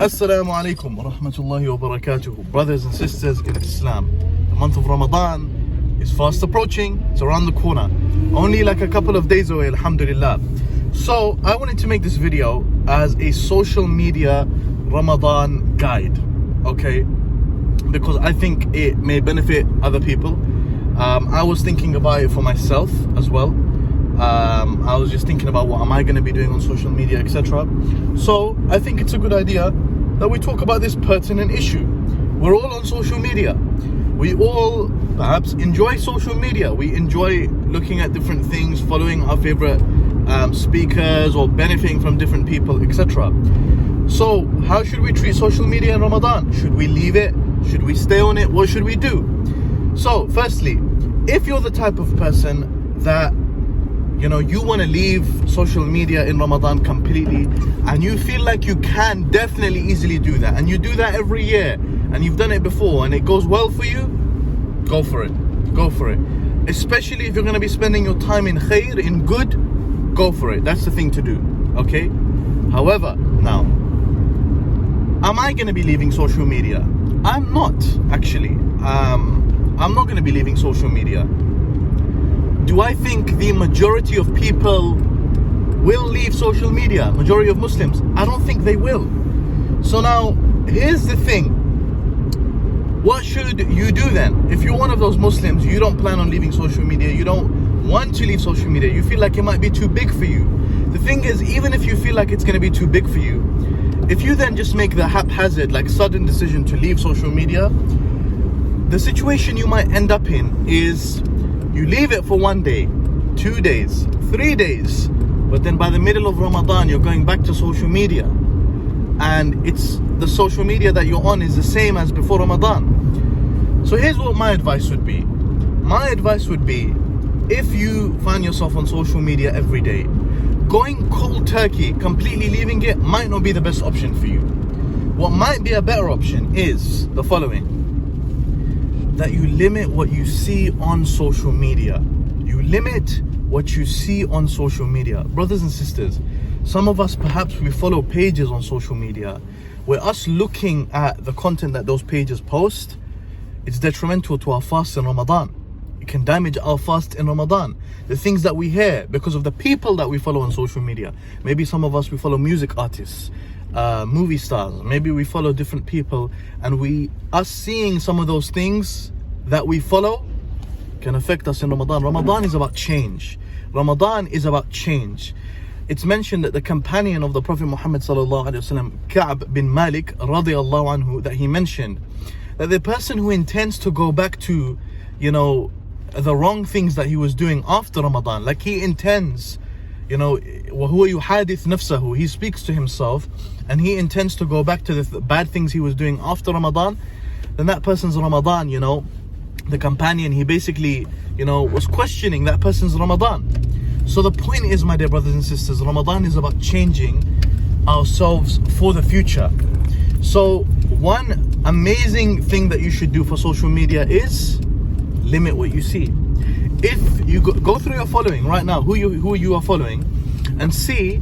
Assalamu alaikum wa rahmatullahi wa barakatuh. Brothers and sisters in Islam, the month of Ramadan is fast approaching. It's around the corner, only like a couple of days away, alhamdulillah. So I wanted to make this video as a social media Ramadan guide, okay, because I think it may benefit other people. I was thinking about it for myself as well. I was just thinking about what am I going to be doing on social media, etc. So I think it's a good idea that we talk about this pertinent issue. We're all on social media. We all perhaps enjoy social media. We enjoy looking at different things, following our favorite speakers, or benefiting from different people, etc. So how should we treat social media in Ramadan? Should we leave it? Should we stay on it? What should we do? So firstly, if you're the type of person that you want to leave social media in Ramadan completely, and you feel like you can definitely easily do that, and you do that every year, and you've done it before, and it goes well for you, go for it. Go for it. Especially if you're going to be spending your time in khair, in good, go for it. That's the thing to do, okay? However, now, am I going to be leaving social media? I'm not, actually. I'm not going to be leaving social media. Do I think the majority of people will leave social media? Majority of Muslims? I don't think they will. So now, here's the thing. What should you do then? If you're one of those Muslims, you don't plan on leaving social media, you don't want to leave social media, you feel like it might be too big for you. The thing is, even if you feel like it's going to be too big for you, if you then just make the haphazard, like sudden decision to leave social media, the situation you might end up in is you leave it for 1 day, 2 days, 3 days, but then by the middle of Ramadan, you're going back to social media. And it's the social media that you're on is the same as before Ramadan. So here's what my advice would be. My advice would be, if you find yourself on social media every day, going cold turkey, completely leaving it, might not be the best option for you. What might be a better option is the following: that you limit what you see on social media. You limit what you see on social media. Brothers and sisters, some of us, perhaps we follow pages on social media where us looking at the content that those pages post, it's detrimental to our fast in Ramadan. It can damage our fast in Ramadan. The things that we hear because of the people that we follow on social media. Maybe some of us, we follow music artists, movie stars. Maybe we follow different people, and us seeing some of those things that we follow can affect us in Ramadan. Ramadan is about change. Ramadan is about change. It's mentioned that the companion of the Prophet Muhammad sallallahu alaihi wasallam, Ka'b bin Malik radiyallahu anhu, that he mentioned that the person who intends to go back to, the wrong things that he was doing after Ramadan, like he intends, وَهُوَ يُحَادِثْ نَفْسَهُ, he speaks to himself and he intends to go back to the bad things he was doing after Ramadan, then that person's Ramadan, the companion, he basically, was questioning that person's Ramadan. So the point is, my dear brothers and sisters, Ramadan is about changing ourselves for the future. So one amazing thing that you should do for social media is limit what you see. If you go through your following right now, who you are following, and see,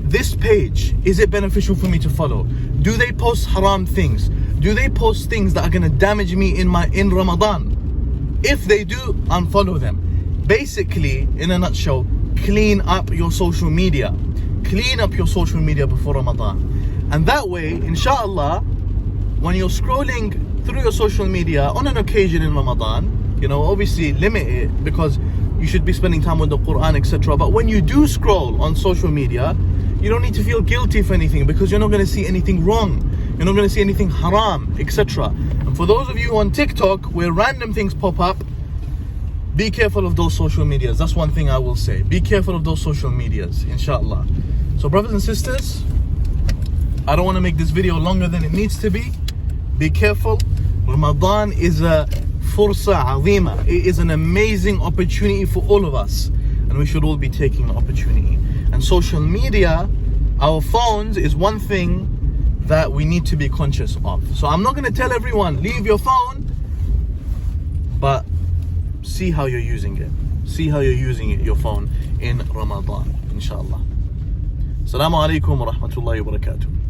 this page, is it beneficial for me to follow? Do they post haram things? Do they post things that are going to damage me in Ramadan? If they do, unfollow them. Basically, in a nutshell, clean up your social media. Clean up your social media before Ramadan. And that way, inshallah, when you're scrolling through your social media on an occasion in Ramadan, obviously limit it, because you should be spending time with the Quran, etc. But when you do scroll on social media, you don't need to feel guilty for anything, because you're not going to see anything wrong. You're not going to see anything haram, etc. And for those of you on TikTok where random things pop up, be careful of those social medias. That's one thing I will say. Be careful of those social medias, inshallah. So brothers and sisters, I don't want to make this video longer than it needs to be. Be careful. Ramadan is a fursa azima. It is an amazing opportunity for all of us, and we should all be taking the opportunity. And social media, our phones, is one thing that we need to be conscious of. So I'm not going to tell everyone, leave your phone, but see how you're using it. See how you're using it, your phone, in Ramadan, inshallah. Assalamu alaikum wa rahmatullahi wa barakatuh.